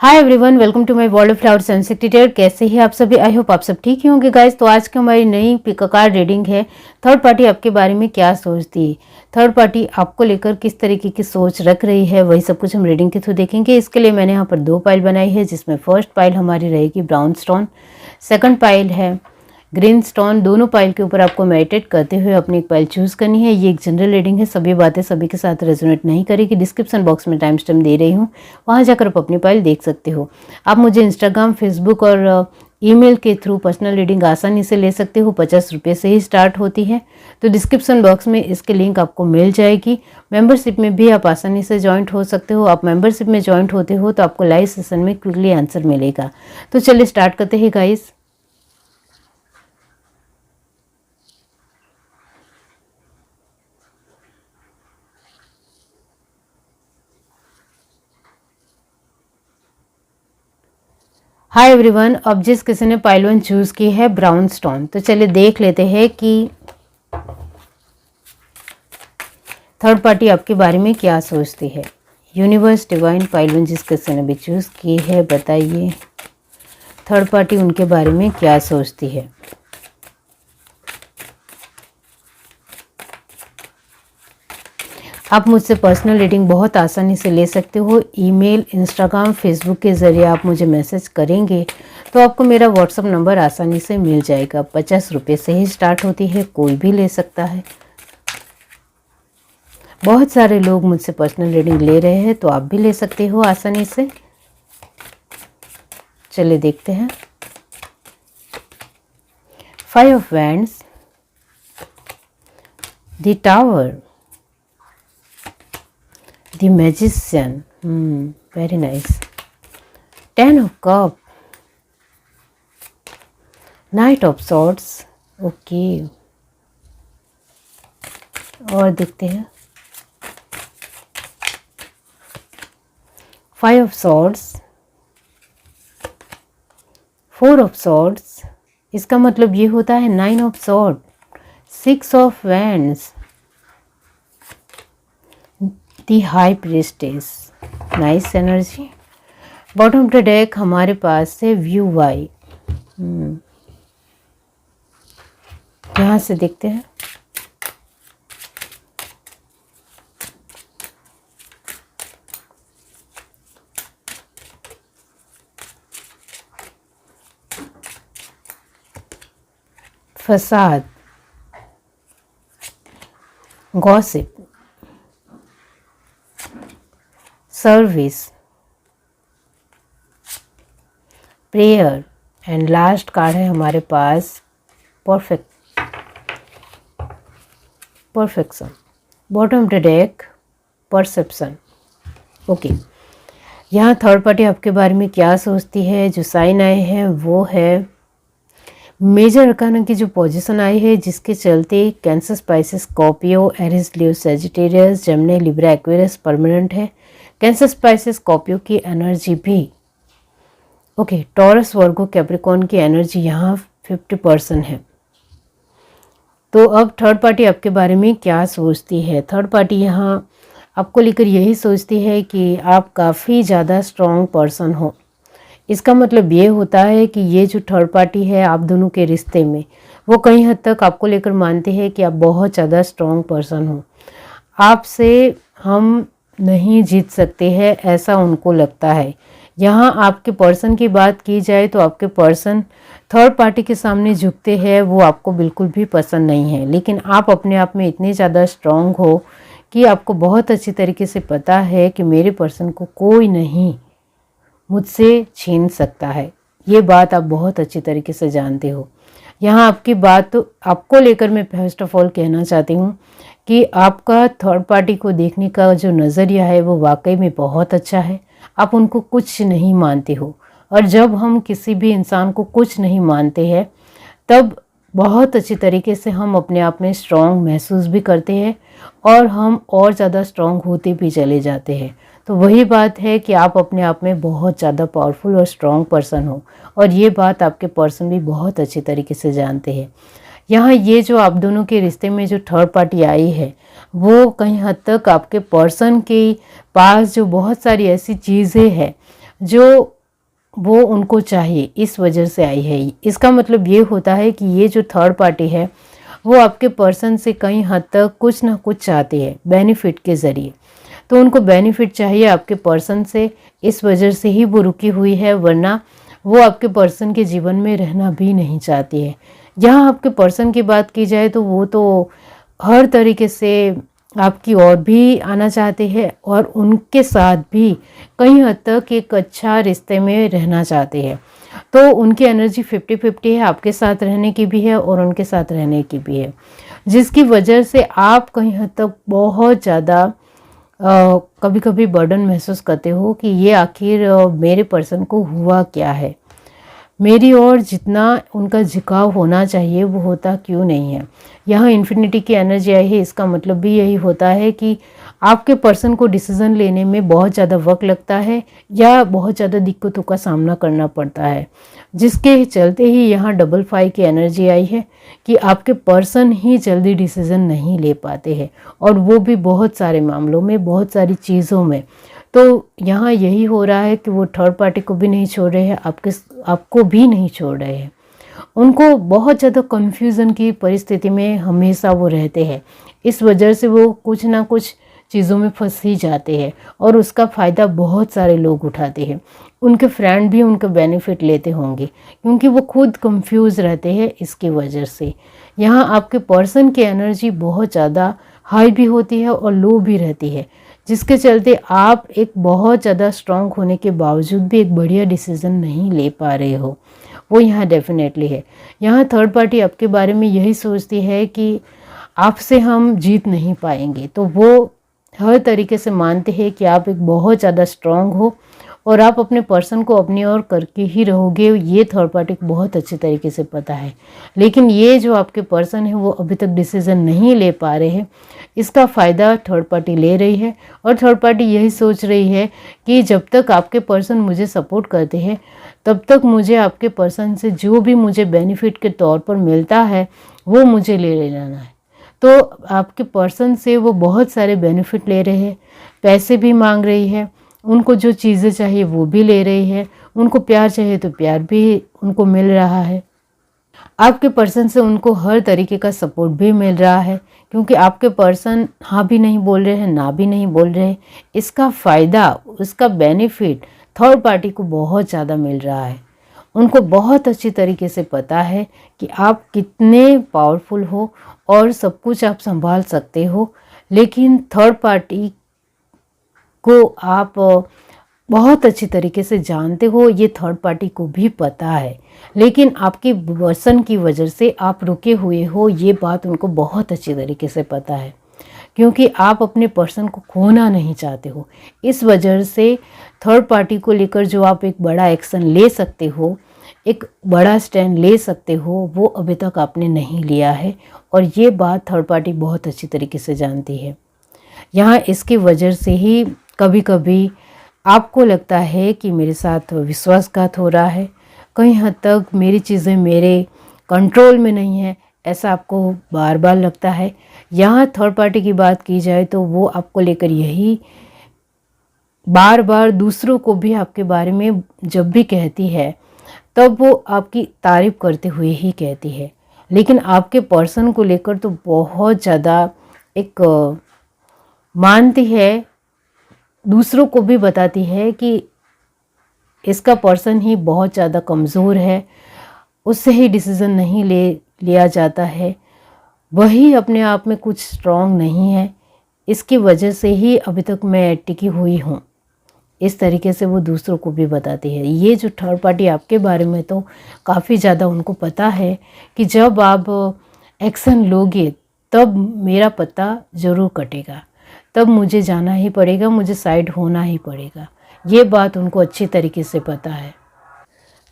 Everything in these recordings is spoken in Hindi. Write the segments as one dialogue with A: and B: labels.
A: Hi everyone, welcome to my world of flower sensitive. कैसे ही आप सभी? आई होप आप सब ठीक ही होंगे गाइस। तो आज की हमारी नई पिककार रीडिंग है। थर्ड पार्टी आपके बारे में क्या सोचती है, थर्ड पार्टी आपको लेकर किस तरीके की सोच रख रही है, वही सब कुछ हम रीडिंग के थ्रू देखेंगे। इसके लिए मैंने यहाँ पर 2 पाइल बनाई है, जिसमें फर्स्ट पाइल हमारी रहेगी ब्राउन स्टोन, सेकंड पाइल है ग्रीन स्टोन। दोनों पाइल के ऊपर आपको मेडिटेट करते हुए अपनी एक पाइल चूज करनी है। ये एक जनरल रीडिंग है, सभी बातें सभी के साथ रेजोनेट नहीं करेगी। डिस्क्रिप्शन बॉक्स में टाइम स्टैम्प दे रही हूँ, वहाँ जाकर आप अपनी पाइल देख सकते हो। आप मुझे इंस्टाग्राम, फेसबुक और ईमेल के थ्रू पर्सनल रीडिंग आसानी से ले सकते हो। 50 रुपये से ही स्टार्ट होती है, तो डिस्क्रिप्शन बॉक्स में इसकी लिंक आपको मिल जाएगी। मेंबरशिप में भी आप आसानी से ज्वाइंट हो सकते हो। आप मेंबरशिप में ज्वाइंट होते हो तो आपको लाइव सेशन में क्विकली आंसर मिलेगा। तो चलिए स्टार्ट करते हैं गाइस। हाय एवरीवन, अब जिस किसी ने पाइल 1 चूज की है ब्राउन स्टोन, तो चलिए देख लेते हैं कि थर्ड पार्टी आपके बारे में क्या सोचती है। यूनिवर्स, डिवाइन, पाइल 1 जिस किसी ने भी चूज की है, बताइए थर्ड पार्टी उनके बारे में क्या सोचती है। आप मुझसे पर्सनल रीडिंग बहुत आसानी से ले सकते हो। ईमेल, इंस्टाग्राम, फेसबुक के ज़रिए आप मुझे मैसेज करेंगे तो आपको मेरा व्हाट्सअप नंबर आसानी से मिल जाएगा। 50 रुपये से ही स्टार्ट होती है, कोई भी ले सकता है। बहुत सारे लोग मुझसे पर्सनल रीडिंग ले रहे हैं, तो आप भी ले सकते हो आसानी से। चलिए देखते हैं। 5 of wands, the tower, The Magician, very nice. 10 of Cup, Knight of Swords, okay. और देखते हैं 5 of Swords, 4 of Swords, इसका मतलब ये होता है 9 of Swords, 6 of Wands, the high priestess, nice energy. Bottom of the deck हमारे पास से व्यू वाई, यहाँ से देखते हैं। फसाद, gossip, service, prayer and last card है हमारे पास perfection. Bottom of the deck perception. Okay, यहाँ थर्ड पार्टी आपके बारे में क्या सोचती है। जो साइन आए हैं वो है मेजर अरकाना की जो पोजीशन आई है, जिसके चलते Cancer, Pisces, Scorpio, Aries, Leo, Sagittarius, Gemini, Libra, Aquarius permanent है। कैंसर, स्पाइसिस, स्कॉर्पियो की एनर्जी भी ओके। टॉरस, वर्गो, कैप्रिकॉर्न की एनर्जी यहाँ 50% है। तो अब थर्ड पार्टी आपके बारे में क्या सोचती है। थर्ड पार्टी यहाँ आपको लेकर यही सोचती है कि आप काफ़ी ज़्यादा स्ट्रॉन्ग पर्सन हो। इसका मतलब ये होता है कि ये जो थर्ड पार्टी है आप दोनों के रिश्ते में, वो कई हद तक आपको लेकर मानते हैं कि आप बहुत ज़्यादा स्ट्रॉन्ग पर्सन हो। आपसे हम नहीं जीत सकते हैं, ऐसा उनको लगता है। यहाँ आपके पर्सन की बात की जाए तो आपके पर्सन थर्ड पार्टी के सामने झुकते हैं, वो आपको बिल्कुल भी पसंद नहीं है। लेकिन आप अपने आप में इतने ज़्यादा स्ट्रॉन्ग हो कि आपको बहुत अच्छी तरीके से पता है कि मेरे पर्सन को कोई नहीं मुझसे छीन सकता है। ये बात आप बहुत अच्छी तरीके से जानते हो। यहाँ आपकी बात तो आपको लेकर मैं फर्स्ट ऑफ ऑल कहना चाहती हूँ कि आपका थर्ड पार्टी को देखने का जो नज़रिया है वो वाकई में बहुत अच्छा है। आप उनको कुछ नहीं मानते हो, और जब हम किसी भी इंसान को कुछ नहीं मानते हैं तब बहुत अच्छी तरीके से हम अपने आप में स्ट्रॉन्ग महसूस भी करते हैं और हम और ज़्यादा स्ट्रॉन्ग होते भी चले जाते हैं। तो वही बात है कि आप अपने आप में बहुत ज़्यादा पावरफुल और स्ट्रॉन्ग पर्सन हो, और ये बात आपके पर्सन भी बहुत अच्छी तरीके से जानते हैं। यहाँ ये जो आप दोनों के रिश्ते में जो थर्ड पार्टी आई है, वो कहीं हद तक आपके पर्सन के पास जो बहुत सारी ऐसी चीज़ें हैं जो वो उनको चाहिए, इस वजह से आई है। इसका मतलब ये होता है कि ये जो थर्ड पार्टी है वो आपके पर्सन से कई हद तक कुछ ना कुछ चाहती है बेनिफिट के ज़रिए। तो उनको बेनिफिट चाहिए आपके पर्सन से, इस वजह से ही वो रुकी हुई है, वरना वो आपके पर्सन के जीवन में रहना भी नहीं चाहती है। यहाँ आपके पर्सन की बात की जाए तो वो तो हर तरीके से आपकी ओर भी आना चाहते हैं और उनके साथ भी कई हद तक एक अच्छा रिश्ते में रहना चाहते हैं। तो उनकी एनर्जी 50-50 है, आपके साथ रहने की भी है और उनके साथ रहने की भी है, जिसकी वजह से आप कई हद तक बहुत ज़्यादा कभी कभी बर्डन महसूस करते हो कि ये आखिर मेरे पर्सन को हुआ क्या है, मेरी ओर जितना उनका झुकाव होना चाहिए वो होता क्यों नहीं है। यहाँ इन्फिनिटी की एनर्जी आई है, इसका मतलब भी यही होता है कि आपके पर्सन को डिसीज़न लेने में बहुत ज़्यादा वक्त लगता है या बहुत ज़्यादा दिक्कतों का सामना करना पड़ता है, जिसके चलते ही यहाँ डबल 5 की एनर्जी आई है कि आपके पर्सन ही जल्दी डिसीज़न नहीं ले पाते हैं, और वो भी बहुत सारे मामलों में, बहुत सारी चीज़ों में। तो यहाँ यही हो रहा है कि वो थर्ड पार्टी को भी नहीं छोड़ रहे हैं, आपको भी नहीं छोड़ रहे हैं। उनको बहुत ज़्यादा कन्फ्यूज़न की परिस्थिति में हमेशा वो रहते हैं, इस वजह से वो कुछ ना कुछ चीज़ों में फंस ही जाते हैं और उसका फ़ायदा बहुत सारे लोग उठाते हैं। उनके फ्रेंड भी उनका बेनिफिट लेते होंगे क्योंकि वो खुद कंफ्यूज रहते हैं इसकी वजह से। यहाँ आपके पर्सन की एनर्जी बहुत ज़्यादा हाई भी होती है और लो भी रहती है, जिसके चलते आप एक बहुत ज़्यादा स्ट्रांग होने के बावजूद भी एक बढ़िया डिसीज़न नहीं ले पा रहे हो, वो यहाँ डेफिनेटली है। यहाँ थर्ड पार्टी आपके बारे में यही सोचती है कि आपसे हम जीत नहीं पाएंगे, तो वो हर तरीके से मानते हैं कि आप एक बहुत ज़्यादा स्ट्रांग हो और आप अपने पर्सन को अपनी ओर करके ही रहोगे, ये थर्ड पार्टी को बहुत अच्छे तरीके से पता है। लेकिन ये जो आपके पर्सन है वो अभी तक डिसीज़न नहीं ले पा रहे हैं, इसका फ़ायदा थर्ड पार्टी ले रही है। और थर्ड पार्टी यही सोच रही है कि जब तक आपके पर्सन मुझे सपोर्ट करते हैं तब तक मुझे आपके पर्सन से जो भी मुझे बेनिफिट के तौर पर मिलता है वो मुझे ले लेना है। तो आपके पर्सन से वो बहुत सारे बेनिफिट ले रहे हैं, पैसे भी मांग रही है, उनको जो चीज़ें चाहिए वो भी ले रही है, उनको प्यार चाहिए तो प्यार भी उनको मिल रहा है। आपके पर्सन से उनको हर तरीके का सपोर्ट भी मिल रहा है, क्योंकि आपके पर्सन हाँ भी नहीं बोल रहे हैं, ना भी नहीं बोल रहे हैं। इसका फ़ायदा, उसका बेनिफिट थर्ड पार्टी को बहुत ज़्यादा मिल रहा है। उनको बहुत अच्छी तरीके से पता है कि आप कितने पावरफुल हो और सब कुछ आप संभाल सकते हो, लेकिन थर्ड पार्टी को आप बहुत अच्छी तरीके से जानते हो, ये थर्ड पार्टी को भी पता है। लेकिन आपके पर्सन की वजह से आप रुके हुए हो, ये बात उनको बहुत अच्छी तरीके से पता है, क्योंकि आप अपने पर्सन को खोना नहीं चाहते हो। इस वजह से थर्ड पार्टी को लेकर जो आप एक बड़ा एक्शन ले सकते हो, एक बड़ा स्टैंड ले सकते हो, वो अभी तक आपने नहीं लिया है, और ये बात थर्ड पार्टी बहुत अच्छी तरीके से जानती है। यहाँ इसकी वजह से ही कभी कभी आपको लगता है कि मेरे साथ विश्वासघात हो रहा है, कहीं हद तक मेरी चीज़ें मेरे कंट्रोल में नहीं है, ऐसा आपको बार बार लगता है। यहाँ थर्ड पार्टी की बात की जाए तो वो आपको लेकर यही बार बार दूसरों को भी आपके बारे में जब भी कहती है तब वो आपकी तारीफ़ करते हुए ही कहती है, लेकिन आपके पर्सन को लेकर तो बहुत ज़्यादा एक मानती है, दूसरों को भी बताती है कि इसका पर्सन ही बहुत ज़्यादा कमज़ोर है, उससे ही डिसीज़न नहीं लिया जाता है, वही अपने आप में कुछ स्ट्रॉन्ग नहीं है, इसकी वजह से ही अभी तक मैं टिकी हुई हूँ। इस तरीके से वो दूसरों को भी बताती है। ये जो थर्ड पार्टी आपके बारे में तो काफ़ी ज़्यादा उनको पता है कि जब आप एक्शन लोगे तब मेरा पत्ता ज़रूर कटेगा, तब मुझे जाना ही पड़ेगा, मुझे साइड होना ही पड़ेगा। ये बात उनको अच्छी तरीके से पता है।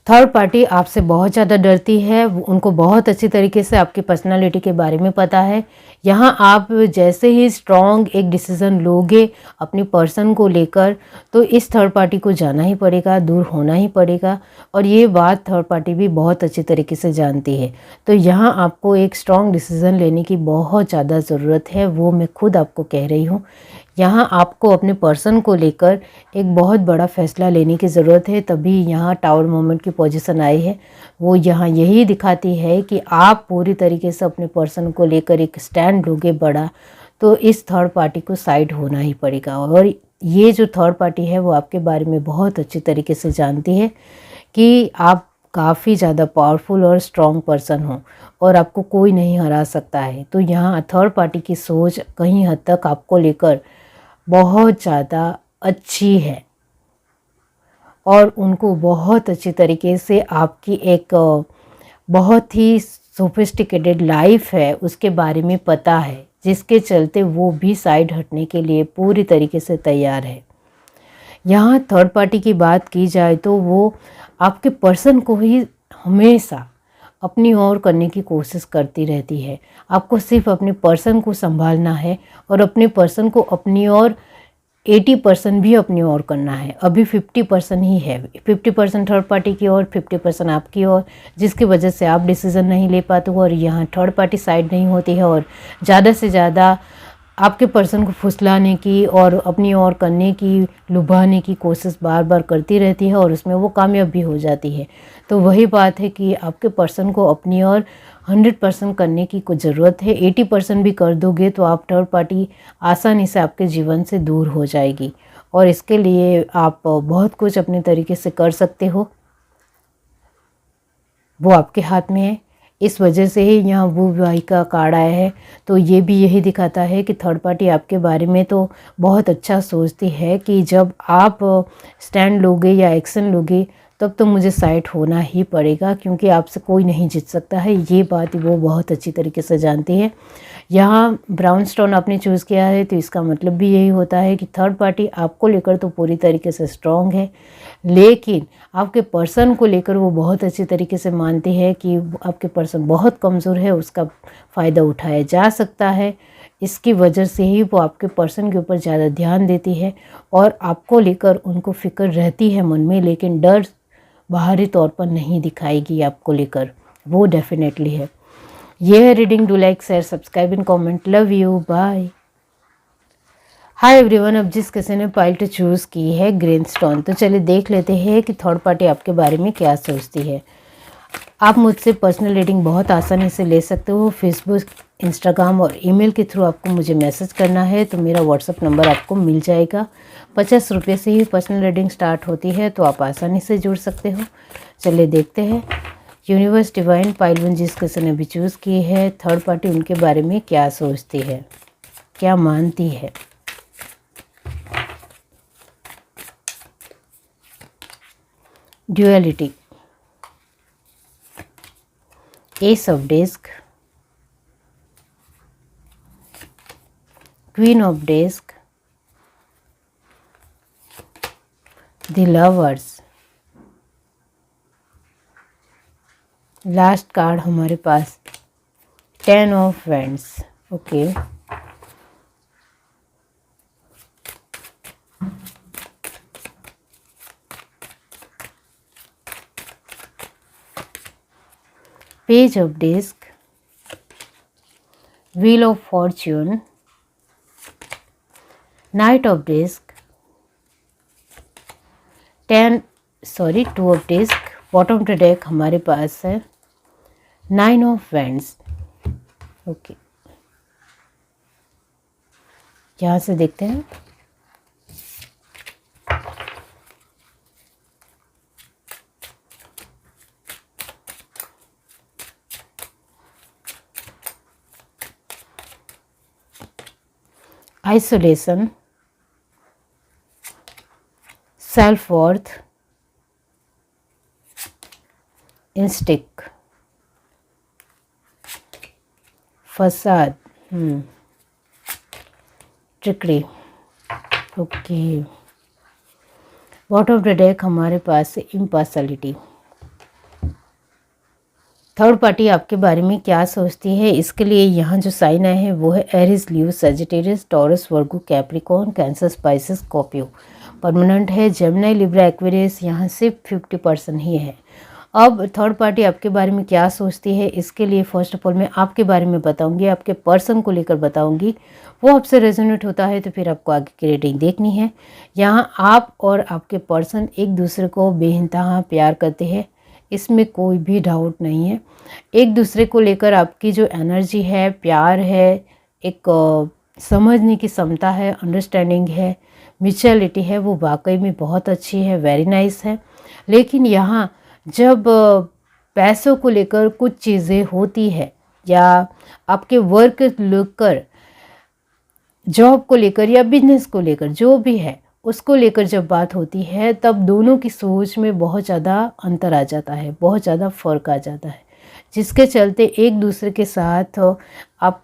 A: थर्ड पार्टी आपसे बहुत ज़्यादा डरती है, उनको बहुत अच्छी तरीके से आपकी पर्सनालिटी के बारे में पता है। यहाँ आप जैसे ही स्ट्रॉन्ग एक डिसीज़न लोगे अपने पर्सन को लेकर, तो इस थर्ड पार्टी को जाना ही पड़ेगा, दूर होना ही पड़ेगा, और ये बात थर्ड पार्टी भी बहुत अच्छी तरीके से जानती है। तो यहाँ आपको एक स्ट्रॉन्ग डिसीज़न लेने की बहुत ज़्यादा ज़रूरत है, वो मैं खुद आपको कह रही हूँ। यहाँ आपको अपने पर्सन को लेकर एक बहुत बड़ा फैसला लेने की ज़रूरत है, तभी यहाँ टावर मोमेंट की पोजीशन आई है। वो यहाँ यही दिखाती है कि आप पूरी तरीके से अपने पर्सन को लेकर एक स्टैंड लोगे बड़ा, तो इस थर्ड पार्टी को साइड होना ही पड़ेगा। और ये जो थर्ड पार्टी है वो आपके बारे में बहुत अच्छी तरीके से जानती है कि आप काफ़ी ज़्यादा पावरफुल और स्ट्रॉन्ग पर्सन हो और आपको कोई नहीं हरा सकता है। तो यहाँ थर्ड पार्टी की सोच कहीं हद तक आपको लेकर बहुत ज़्यादा अच्छी है और उनको बहुत अच्छी तरीके से आपकी एक बहुत ही सोफिस्टिकेटेड लाइफ है उसके बारे में पता है, जिसके चलते वो भी साइड हटने के लिए पूरी तरीके से तैयार है। यहाँ थर्ड पार्टी की बात की जाए तो वो आपके पर्सन को ही हमेशा अपनी ओर करने की कोशिश करती रहती है। आपको सिर्फ अपने पर्सन को संभालना है और अपने पर्सन को अपनी ओर 80% भी अपनी ओर करना है। अभी 50% ही है, 50% थर्ड पार्टी की ओर, 50% आपकी ओर, जिसकी वजह से आप डिसीज़न नहीं ले पाते हो और यहाँ थर्ड पार्टी साइड नहीं होती है और ज़्यादा से ज़्यादा आपके पर्सन को फुसलाने की और अपनी ओर करने की, लुभाने की कोशिश बार बार करती रहती है और उसमें वो कामयाब भी हो जाती है। तो वही बात है कि आपके पर्सन को अपनी ओर 100% करने की कुछ ज़रूरत है। 80% भी कर दोगे तो आप थर्ड पार्टी आसानी से आपके जीवन से दूर हो जाएगी और इसके लिए आप बहुत कुछ अपने तरीके से कर सकते हो, वो आपके हाथ में है। इस वजह से ही यहाँ वो वाई का कार्ड आया है। तो ये भी यही दिखाता है कि थर्ड पार्टी आपके बारे में तो बहुत अच्छा सोचती है कि जब आप स्टैंड लोगे या एक्शन लोगे तब तो मुझे साइड होना ही पड़ेगा, क्योंकि आपसे कोई नहीं जीत सकता है। ये बात वो बहुत अच्छी तरीके से जानती है। यहाँ ब्राउन स्टोन आपने चूज़ किया है तो इसका मतलब भी यही होता है कि थर्ड पार्टी आपको लेकर तो पूरी तरीके से स्ट्रॉन्ग है, लेकिन आपके पर्सन को लेकर वो बहुत अच्छी तरीके से मानती है कि आपके पर्सन बहुत कमज़ोर है, उसका फ़ायदा उठाया जा सकता है। इसकी वजह से ही वो आपके पर्सन के ऊपर ज़्यादा ध्यान देती है और आपको लेकर उनको फ़िक्र रहती है मन में, लेकिन डर बाहरी तौर पर नहीं दिखाएगी आपको लेकर, वो डेफिनेटली है। ये है reading. Do like, share, subscribe and comment. Love you, bye. Hi everyone, अब जिस किसी ने पाइल टू चूज़ की है ग्रीन स्टोन, तो चलिए देख लेते हैं कि थर्ड पार्टी आपके बारे में क्या सोचती है। आप मुझसे पर्सनल रीडिंग बहुत आसानी से ले सकते हो। फेसबुक, इंस्टाग्राम और ईमेल के थ्रू आपको मुझे मैसेज करना है तो मेरा व्हाट्सअप नंबर आपको मिल जाएगा। 50 रुपये से ही पर्सनल रीडिंग स्टार्ट होती है, तो आप आसानी से जुड़ सकते हो। चलिए देखते हैं यूनिवर्स, डिवाइन, पाइल वन जिस किसी ने भी चूज़ की है, थर्ड पार्टी उनके बारे में क्या सोचती है, क्या मानती है। Duality, ace of disc, queen of disc, the lovers, last card हमारे पास 10 of wands. Okay, page of disc, wheel of fortune, knight of disc, 2 of disc. Bottom of the deck हमारे पास है 9 ऑफ वैंड्स। ओके, यहाँ से देखते हैं। आइसोलेशन, सेल्फ वर्थ, इंस्टिक, फसाद, trickery. Okay, bottom of the deck हमारे पास है इम्पार्शलिटी। थर्ड पार्टी आपके बारे में क्या सोचती है, इसके लिए यहाँ जो साइन आए हैं वो है Aries, Leo, Sagittarius, Taurus, Virgo, Capricorn, Cancer, Pisces, Scorpio. Permanent है जेमिनी, लिब्रा, एक्वेरियस। यहाँ सिर्फ 50% ही है। अब थर्ड पार्टी आपके बारे में क्या सोचती है, इसके लिए फर्स्ट ऑफ ऑल मैं आपके बारे में बताऊंगी, आपके पर्सन को लेकर बताऊंगी। वो आपसे रेजोनेट होता है तो फिर आपको आगे की रीडिंग देखनी है। यहाँ आप और आपके पर्सन एक दूसरे को बेइंतहा प्यार करते हैं, इसमें कोई भी डाउट नहीं है। एक दूसरे को लेकर आपकी जो एनर्जी है, प्यार है, एक समझने की क्षमता है, अंडरस्टैंडिंग है, म्यूचुअलिटी है, वो वाकई में बहुत अच्छी है, वेरी नाइस है। लेकिन यहाँ जब पैसों को लेकर कुछ चीज़ें होती है या आपके वर्क लेकर, जॉब को लेकर या बिजनेस को लेकर, जो भी है उसको लेकर जब बात होती है, तब दोनों की सोच में बहुत ज़्यादा अंतर आ जाता है, बहुत ज़्यादा फ़र्क आ जाता है, जिसके चलते एक दूसरे के साथ आप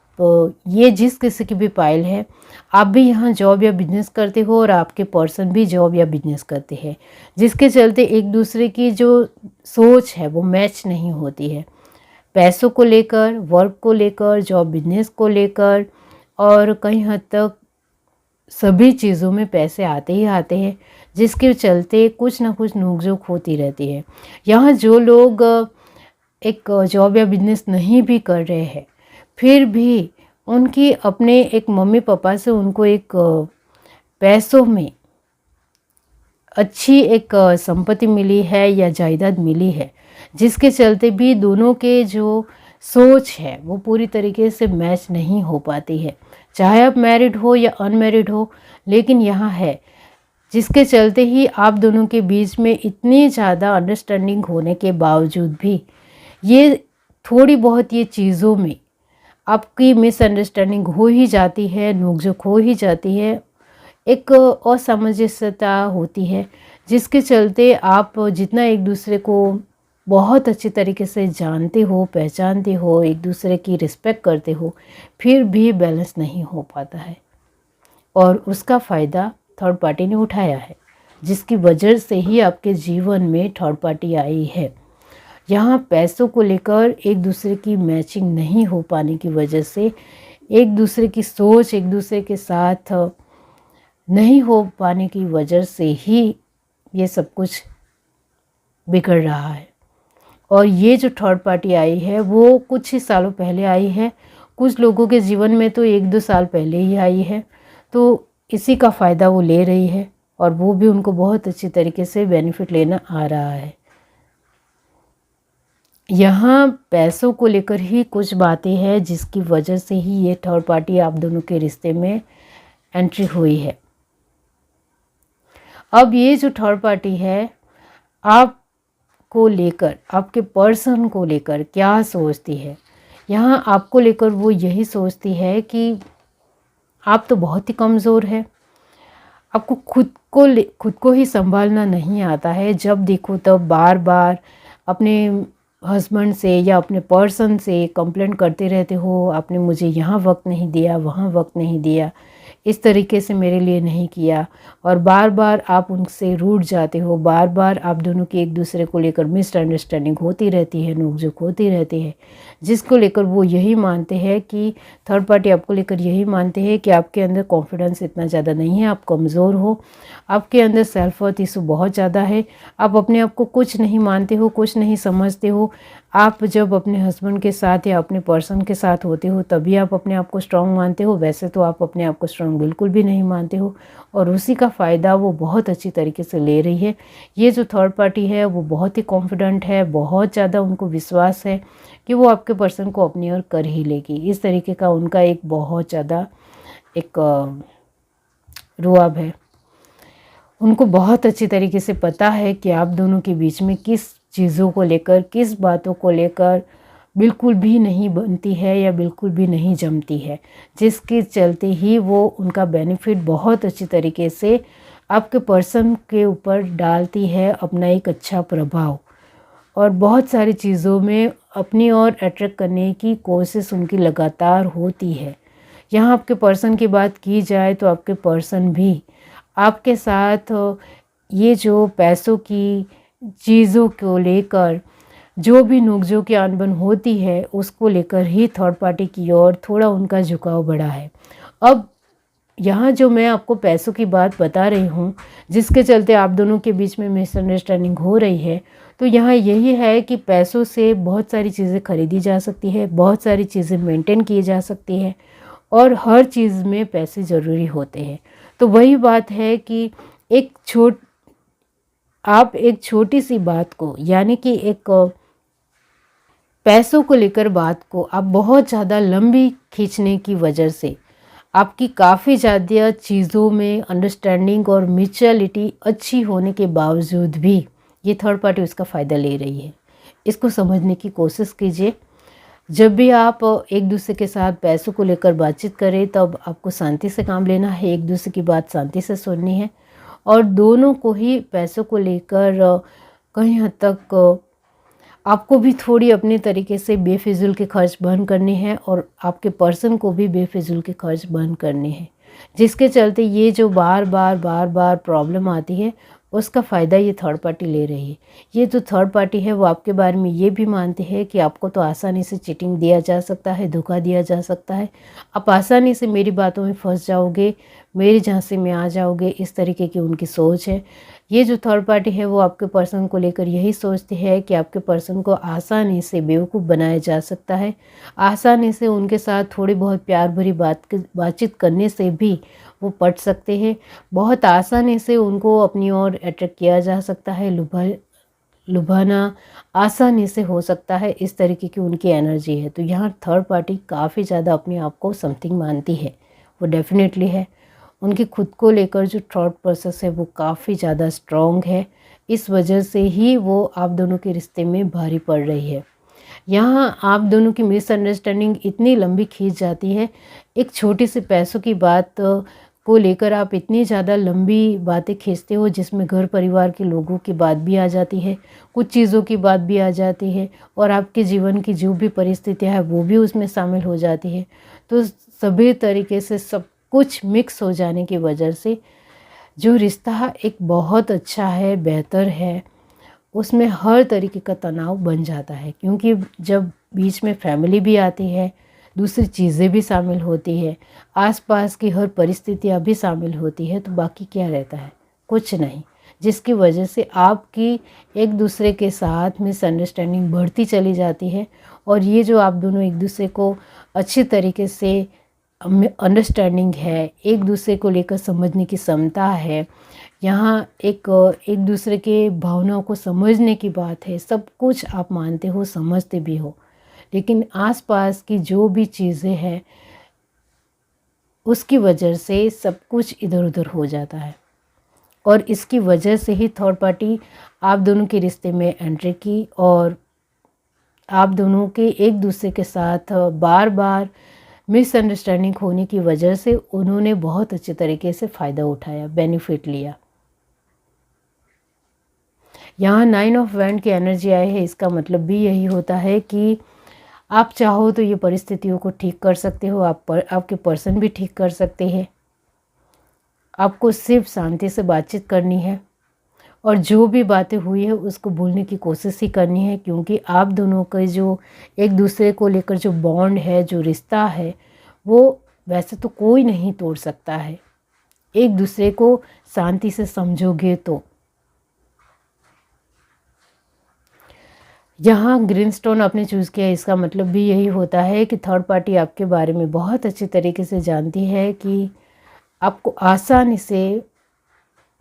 A: ये जिस किसी की भी पाइल है, आप भी यहाँ जॉब या बिजनेस करते हो और आपके पर्सन भी जॉब या बिजनेस करते हैं, जिसके चलते एक दूसरे की जो सोच है वो मैच नहीं होती है, पैसों को लेकर, वर्क को लेकर, जॉब बिजनेस को लेकर, और कई हद तक सभी चीज़ों में पैसे आते ही आते हैं, जिसके चलते कुछ ना कुछ नोक-झोंक होती रहती है। यहाँ जो लोग एक जॉब या बिजनेस नहीं भी कर रहे हैं, फिर भी उनकी अपने एक मम्मी पापा से उनको एक पैसों में अच्छी एक संपत्ति मिली है या जायदाद मिली है, जिसके चलते भी दोनों के जो सोच है वो पूरी तरीके से मैच नहीं हो पाती है, चाहे आप मैरिड हो या अनमैरिड हो। लेकिन यहाँ है जिसके चलते ही आप दोनों के बीच में इतनी ज़्यादा अंडरस्टैंडिंग होने के बावजूद भी ये थोड़ी बहुत ये चीज़ों में आपकी मिसअंडरस्टैंडिंग हो ही जाती है, नोक-झोंक हो ही जाती है, एक असामंजस्यता होती है, जिसके चलते आप जितना एक दूसरे को बहुत अच्छी तरीके से जानते हो, पहचानते हो, एक दूसरे की रिस्पेक्ट करते हो, फिर भी बैलेंस नहीं हो पाता है और उसका फ़ायदा थर्ड पार्टी ने उठाया है, जिसकी वजह से ही आपके जीवन में थर्ड पार्टी आई है। यहाँ पैसों को लेकर एक दूसरे की मैचिंग नहीं हो पाने की वजह से, एक दूसरे की सोच एक दूसरे के साथ नहीं हो पाने की वजह से ही ये सब कुछ बिगड़ रहा है। और ये जो थर्ड पार्टी आई है वो कुछ ही सालों पहले आई है, कुछ लोगों के जीवन में तो 1-2 साल पहले ही आई है, तो इसी का फ़ायदा वो ले रही है और वो भी उनको बहुत अच्छी तरीके से बेनिफिट लेना आ रहा है। यहाँ पैसों को लेकर ही कुछ बातें हैं जिसकी वजह से ही ये थर्ड पार्टी आप दोनों के रिश्ते में एंट्री हुई है। अब ये जो थर्ड पार्टी है आपको लेकर, आपके पर्सन को लेकर क्या सोचती है, यहाँ आपको लेकर वो यही सोचती है कि आप तो बहुत ही कमज़ोर है, आपको खुद को ही संभालना नहीं आता है, जब देखो तब बार बार अपने हस्बैंड से या अपने पर्सन से कंप्लेंट करते रहते हो, आपने मुझे यहाँ वक्त नहीं दिया, वहाँ वक्त नहीं दिया, इस तरीके से मेरे लिए नहीं किया, और बार बार आप उनसे रूठ जाते हो, बार बार आप दोनों की एक दूसरे को लेकर मिसअंडरस्टैंडिंग होती रहती है, नोक-झोंक होती रहती है, जिसको लेकर वो यही मानते हैं कि थर्ड पार्टी आपको लेकर यही मानते हैं कि आपके अंदर कॉन्फिडेंस इतना ज़्यादा नहीं है, आप कमज़ोर हो, आपके अंदर सेल्फ वर्थ इशू बहुत ज़्यादा है, आप अपने आप को कुछ नहीं मानते हो, कुछ नहीं समझते हो। आप जब अपने हस्बैंड के साथ या अपने पर्सन के साथ होते हो तभी आप अपने आप को स्ट्रांग मानते हो, वैसे तो आप अपने आप को स्ट्रांग बिल्कुल भी नहीं मानते हो, और उसी का फ़ायदा वो बहुत अच्छी तरीके से ले रही है। ये जो थर्ड पार्टी है वो बहुत ही कॉन्फिडेंट है, बहुत ज़्यादा उनको विश्वास है कि वो आपके पर्सन को अपनी ओर कर ही लेगी। इस तरीके का उनका एक बहुत ज़्यादा एक रुआब है। उनको बहुत अच्छी तरीके से पता है कि आप दोनों के बीच में किस चीज़ों को लेकर, किस बातों को लेकर बिल्कुल भी नहीं बनती है या बिल्कुल भी नहीं जमती है, जिसके चलते ही वो उनका बेनिफिट बहुत अच्छी तरीके से आपके पर्सन के ऊपर डालती है अपना एक अच्छा प्रभाव, और बहुत सारी चीज़ों में अपनी ओर अट्रैक्ट करने की कोशिश उनकी लगातार होती है। यहाँ आपके पर्सन की बात की जाए तो आपके पर्सन भी आपके साथ ये जो पैसों की चीज़ों को लेकर जो भी नोक-झोंक या अनबन होती है उसको लेकर ही थर्ड पार्टी की ओर थोड़ा उनका झुकाव बढ़ा है। अब यहाँ जो मैं आपको पैसों की बात बता रही हूँ जिसके चलते आप दोनों के बीच में मिसअंडरस्टैंडिंग हो रही है, तो यहाँ यही है कि पैसों से बहुत सारी चीज़ें खरीदी जा सकती है, बहुत सारी चीज़ें मेंटेन की जा सकती है, और हर चीज़ में पैसे ज़रूरी होते हैं। तो वही बात है कि आप एक छोटी सी बात को, यानी कि एक पैसों को लेकर बात को आप बहुत ज़्यादा लंबी खींचने की वजह से आपकी काफ़ी ज़्यादा चीज़ों में अंडरस्टैंडिंग और म्यूचुअलिटी अच्छी होने के बावजूद भी ये थर्ड पार्टी उसका फ़ायदा ले रही है। इसको समझने की कोशिश कीजिए। जब भी आप एक दूसरे के साथ पैसों को लेकर बातचीत करें तब आपको शांति से काम लेना है, एक दूसरे की बात शांति से सुननी है और दोनों को ही पैसों को लेकर कहीं हद तक आपको भी थोड़ी अपने तरीके से बेफिज़ूल के खर्च बंद करने हैं और आपके पर्सन को भी बेफिज़ूल के खर्च बंद करने हैं, जिसके चलते ये जो बार बार प्रॉब्लम आती है उसका फ़ायदा ये थर्ड पार्टी ले रही है। ये जो थर्ड पार्टी है वो आपके बारे में ये भी मानती है कि आपको तो आसानी से चीटिंग दिया जा सकता है, धोखा दिया जा सकता है, आप आसानी से मेरी बातों में फंस जाओगे, मेरी झांसे में आ जाओगे, इस तरीके की उनकी सोच है। ये जो थर्ड पार्टी है वो आपके पर्सन को लेकर यही सोचती है कि आपके पर्सन को आसानी से बेवकूफ़ बनाया जा सकता है, आसानी से उनके साथ थोड़ी बहुत प्यार भरी बातचीत करने से भी वो पट सकते हैं, बहुत आसानी से उनको अपनी ओर अट्रैक्ट किया जा सकता है, लुभाना आसानी से हो सकता है, इस तरीके की उनकी एनर्जी है। तो यहाँ थर्ड पार्टी काफ़ी ज़्यादा अपने आप को समथिंग मानती है, वो डेफिनेटली है। उनकी खुद को लेकर जो थॉट प्रोसेस है वो काफ़ी ज़्यादा स्ट्रॉन्ग है, इस वजह से ही वो आप दोनों के रिश्ते में भारी पड़ रही है। यहाँ आप दोनों की मिसअंडरस्टैंडिंग इतनी लंबी खींच जाती है, एक छोटी सी पैसों की बात को लेकर आप इतनी ज़्यादा लंबी बातें खींचते हो जिसमें घर परिवार के लोगों की बात भी आ जाती है, कुछ चीज़ों की बात भी आ जाती है और आपके जीवन की जो भी परिस्थितियाँ हैं वो भी उसमें शामिल हो जाती है। तो सभी तरीके से सब कुछ मिक्स हो जाने की वजह से जो रिश्ता एक बहुत अच्छा है, बेहतर है, उसमें हर तरीके का तनाव बन जाता है, क्योंकि जब बीच में फैमिली भी आती है, दूसरी चीज़ें भी शामिल होती है, आसपास की हर परिस्थितियाँ भी शामिल होती है, तो बाकी क्या रहता है? कुछ नहीं, जिसकी वजह से आपकी एक दूसरे के साथ मिसअंडरस्टैंडिंग बढ़ती चली जाती है और ये जो आप दोनों एक दूसरे को अच्छी तरीके से अंडरस्टैंडिंग है, एक दूसरे को लेकर समझने की क्षमता है, यहाँ एक दूसरे के भावनाओं को समझने की बात है, सब कुछ आप मानते हो, समझते भी हो, लेकिन आसपास की जो भी चीज़ें हैं उसकी वजह से सब कुछ इधर उधर हो जाता है और इसकी वजह से ही थर्ड पार्टी आप दोनों के रिश्ते में एंट्री की और आप दोनों के एक दूसरे के साथ बार बार मिसअंडरस्टैंडिंग होने की वजह से उन्होंने बहुत अच्छे तरीके से फ़ायदा उठाया, बेनिफिट लिया। यहाँ 9 ऑफ वैंड की एनर्जी आई है, इसका मतलब भी यही होता है कि आप चाहो तो ये परिस्थितियों को ठीक कर सकते हो, आपके पर्सन भी ठीक कर सकते हैं। आपको सिर्फ शांति से बातचीत करनी है और जो भी बातें हुई है उसको भूलने की कोशिश ही करनी है, क्योंकि आप दोनों के जो एक दूसरे को लेकर जो बॉन्ड है, जो रिश्ता है, वो वैसे तो कोई नहीं तोड़ सकता है, एक दूसरे को शांति से समझोगे तो। यहाँ ग्रीन स्टोन आपने चूज़ किया, इसका मतलब भी यही होता है कि थर्ड पार्टी आपके बारे में बहुत अच्छी तरीके से जानती है कि आपको आसानी से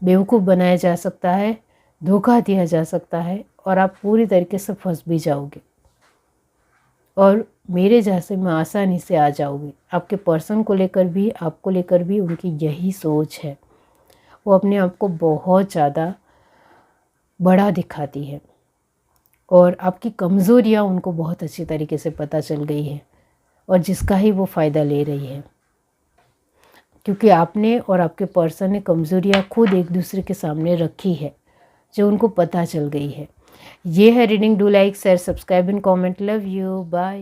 A: बेवकूफ़ बनाया जा सकता है, धोखा दिया जा सकता है और आप पूरी तरीके से फंस भी जाओगे और मेरे जैसे में आसानी से आ जाओगे। आपके पर्सन को लेकर भी, आपको लेकर भी उनकी यही सोच है, वो अपने आप को बहुत ज़्यादा बड़ा दिखाती है और आपकी कमज़ोरियाँ उनको बहुत अच्छी तरीके से पता चल गई है और जिसका ही वो फ़ायदा ले रही है, क्योंकि आपने और आपके पर्सन ने कमज़ोरियाँ खुद एक दूसरे के सामने रखी है जो उनको पता चल गई है। ये है reading. Do like, share, subscribe and comment. Love you, bye.